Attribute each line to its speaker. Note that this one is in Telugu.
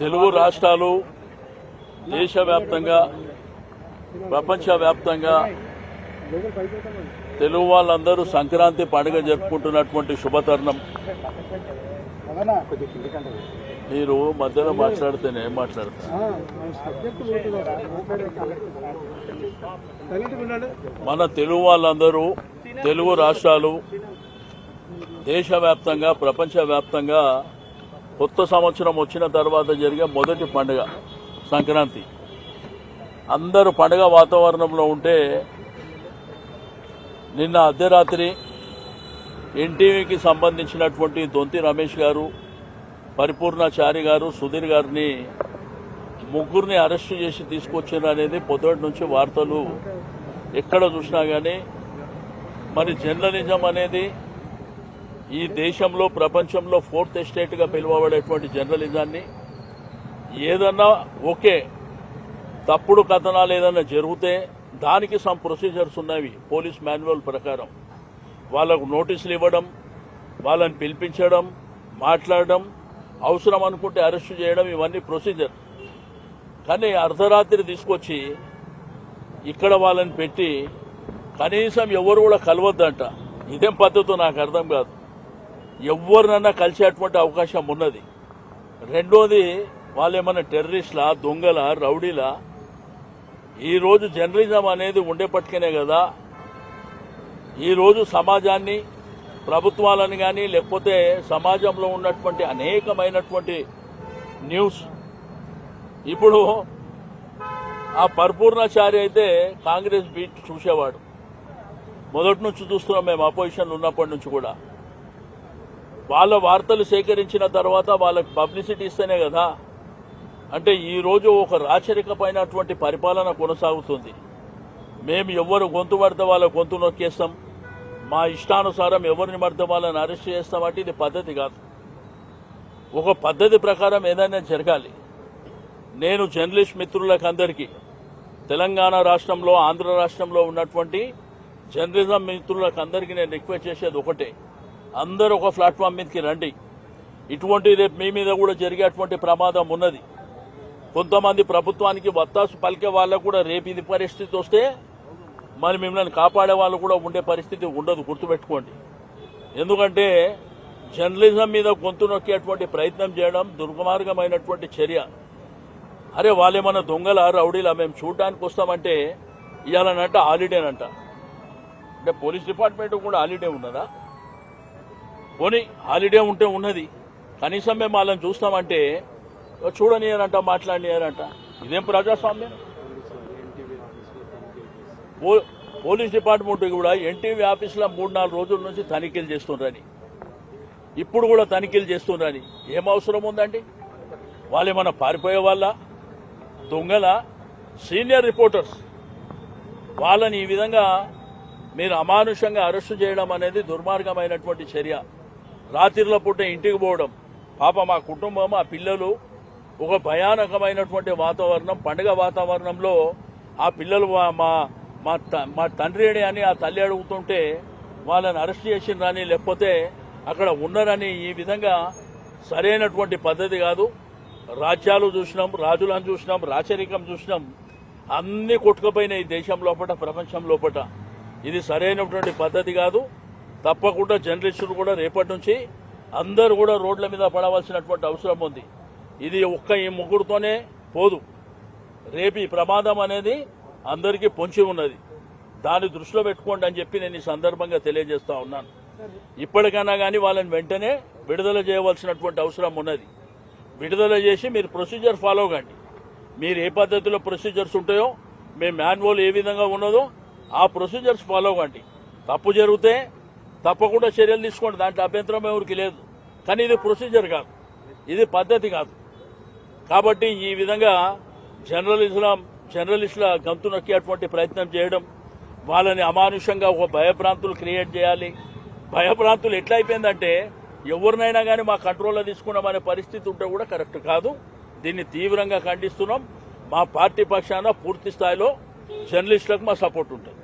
Speaker 1: తెలుగు రాష్ట్రాలు దేశవ్యాప్తంగా ప్రపంచవ్యాప్తంగా తెలుగు వాళ్ళందరూ సంక్రాంతి పండుగ జరుపుకుంటున్నటువంటి శుభతరుణం. మీరు మధ్యలో మాట్లాడితే నేను మాట్లాడతా. మన తెలుగు వాళ్ళందరూ తెలుగు రాష్ట్రాలు దేశవ్యాప్తంగా ప్రపంచవ్యాప్తంగా కొత్త సంవత్సరం వచ్చిన తర్వాత జరిగే మొదటి పండుగ సంక్రాంతి. అందరూ పండుగ వాతావరణంలో ఉంటే నిన్న అర్ధరాత్రి ఎన్టీవీకి సంబంధించినటువంటి దొంతి రమేష్ గారు, పరిపూర్ణాచారి గారు, సుధీర్ గారిని ముగ్గురిని అరెస్టు చేసి తీసుకొచ్చారు అనేది పొద్దుటి నుంచి వార్తలు ఎక్కడ చూసినా కానీ. మరి జర్నలిజం అనేది ఈ దేశంలో ప్రపంచంలో ఫోర్త్ ఎస్టేట్గా పిలువబడేటువంటి జర్నలిజాన్ని ఏదన్నా ఓకే తప్పుడు కథనాలు ఏదన్నా జరిగితే దానికి సమ్ ప్రొసీజర్స్ ఉన్నవి. పోలీస్ మాన్యువల్ ప్రకారం వాళ్ళకు నోటీసులు ఇవ్వడం, వాళ్ళని పిలిపించడం, మాట్లాడడం, అవసరం అనుకుంటే అరెస్టు చేయడం, ఇవన్నీ ప్రొసీజర్. కానీ అర్ధరాత్రి తీసుకొచ్చి ఇక్కడ వాళ్ళని పెట్టి కనీసం ఎవరు కూడా కలవద్దంట. ఇదేం పద్ధతో నాకు అర్థం కాదు. ఎవరినన్నా కలిసేటువంటి అవకాశం ఉన్నది. రెండోది, వాళ్ళు ఏమన్నా టెర్రరిస్టులా, దొంగల, రౌడీలా? ఈరోజు జర్నలిజం అనేది ఉండేపట్టుకనే కదా ఈరోజు సమాజాన్ని, ప్రభుత్వాలను కానీ లేకపోతే సమాజంలో ఉన్నటువంటి అనేకమైనటువంటి న్యూస్. ఇప్పుడు ఆ పరిపూర్ణాచారి అయితే కాంగ్రెస్ బీట్ చూసేవాడు. మొదటి నుంచి చూస్తున్నాం మేము, అపోజిషన్లో ఉన్నప్పటి నుంచి కూడా. వాళ్ళ వార్తలు సేకరించిన తర్వాత వాళ్ళకి పబ్లిసిటీ ఇస్తేనే కదా. అంటే ఈరోజు ఒక రాచరికమైనటువంటి పరిపాలన కొనసాగుతుంది. మేము ఎవరు గొంతు పడితే వాళ్ళ గొంతు నొక్కేస్తాం, మా ఇష్టానుసారం ఎవరిని పడితే వాళ్ళని అరెస్ట్ చేస్తామంటే ఇది పద్ధతి కాదు. ఒక పద్ధతి ప్రకారం ఏదైనా జరగాలి. నేను జర్నలిస్ట్ మిత్రులకు అందరికీ, తెలంగాణ రాష్ట్రంలో, ఆంధ్ర రాష్ట్రంలో ఉన్నటువంటి జర్నలిజం మిత్రులకు అందరికీ నేను రిక్వెస్ట్ చేసేది ఒకటే, అందరూ ఒక ప్లాట్ఫామ్ మీదకి రండి. ఇటువంటి రేపు మీ మీద కూడా జరిగేటువంటి ప్రమాదం ఉన్నది. కొంతమంది ప్రభుత్వానికి వత్తాసు పలికే వాళ్ళకు కూడా రేపు ఇది పరిస్థితి వస్తే మరి మిమ్మల్ని కాపాడే వాళ్ళు కూడా ఉండే పరిస్థితి ఉండదు, గుర్తుపెట్టుకోండి. ఎందుకంటే జర్నలిజం మీద గొంతు నొక్కేటువంటి ప్రయత్నం చేయడం దుర్మార్గమైనటువంటి చర్య. అరే వాళ్ళేమన్నా దొంగల, రౌడీలా? మేము చూడడానికి వస్తామంటే ఇవ్వాలనంట హాలిడేనంట. అంటే పోలీస్ డిపార్ట్మెంట్ కూడా హాలిడే ఉన్నదా? పోనీ హాలిడే ఉంటే ఉన్నది, కనీసం మేము వాళ్ళని చూస్తామంటే చూడనియారంట, మాట్లాడనియారంట. ఇదేం ప్రజాస్వామ్యం? పోలీస్ డిపార్ట్మెంట్ కూడా ఎన్టీవీ ఆఫీసులో 3-4 రోజుల నుంచి తనిఖీలు చేస్తుండ్రని, ఇప్పుడు కూడా తనిఖీలు చేస్తుండ్రని ఏం అవసరం ఉందండి? వాళ్ళు ఏమన్నా పారిపోయే వాళ్ళ, దొంగల? సీనియర్ రిపోర్టర్స్ వాళ్ళని ఈ విధంగా మీరు అమానుషంగా అరెస్టు చేయడం అనేది దుర్మార్గమైనటువంటి చర్య. రాత్రిలో పూట ఇంటికి పోవడం, పాప మా కుటుంబం, మా పిల్లలు ఒక భయానకమైనటువంటి వాతావరణం, పండుగ వాతావరణంలో ఆ పిల్లలు మా తండ్రి అని ఆ తల్లి అడుగుతుంటే వాళ్ళని అరెస్ట్ చేసిండ్రని లేకపోతే అక్కడ ఉన్నారని ఈ విధంగా సరైనటువంటి పద్ధతి కాదు. రాజ్యాలు చూసినాం, రాజులను చూసినాం, రాచరికం చూసినాం, అన్ని కొట్టుకుపోయినాయి దేశం లోపల, ప్రపంచం లోపల. ఇది సరైనటువంటి పద్ధతి కాదు. తప్పకుండా జర్నలిస్టులు కూడా రేపటి నుంచి అందరూ కూడా రోడ్ల మీద పడవలసినటువంటి అవసరం ఉంది. ఇది ఈ ముగ్గురుతోనే పోదు. రేపు ఈ ప్రమాదం అనేది అందరికీ పొంచి ఉన్నది. దాన్ని దృష్టిలో పెట్టుకోండి అని చెప్పి నేను ఈ సందర్భంగా తెలియజేస్తా ఉన్నాను. ఇప్పటికైనా కానీ వాళ్ళని వెంటనే విడుదల చేయవలసినటువంటి అవసరం ఉన్నది. విడుదల చేసి మీరు ప్రొసీజర్ ఫాలో కండి. మీరు ఏ పద్ధతిలో ప్రొసీజర్స్ ఉంటాయో, మీ మాన్యువల్ ఏ విధంగా ఉన్నదో ఆ ప్రొసీజర్స్ ఫాలో కండి. తప్పు జరిగితే తప్పకుండా చర్యలు తీసుకోండి, దాంట్లో అభ్యంతరం ఎవరికి లేదు. కానీ ఇది ప్రొసీజర్ కాదు, ఇది పద్ధతి కాదు. కాబట్టి ఈ విధంగా జర్నలిస్టుల గంతు నొక్కేటువంటి ప్రయత్నం చేయడం, వాళ్ళని అమానుషంగా ఒక భయభ్రాంతులు క్రియేట్ చేయాలి. భయభ్రాంతులు ఎట్లయిపోయిందంటే ఎవరినైనా కానీ మా కంట్రోల్లో తీసుకున్నామనే పరిస్థితి ఉంటే కూడా కరెక్ట్ కాదు. దీన్ని తీవ్రంగా ఖండిస్తున్నాం. మా పార్టీ పక్షాన పూర్తి స్థాయిలో జర్నలిస్టులకు మా సపోర్ట్ ఉంటుంది.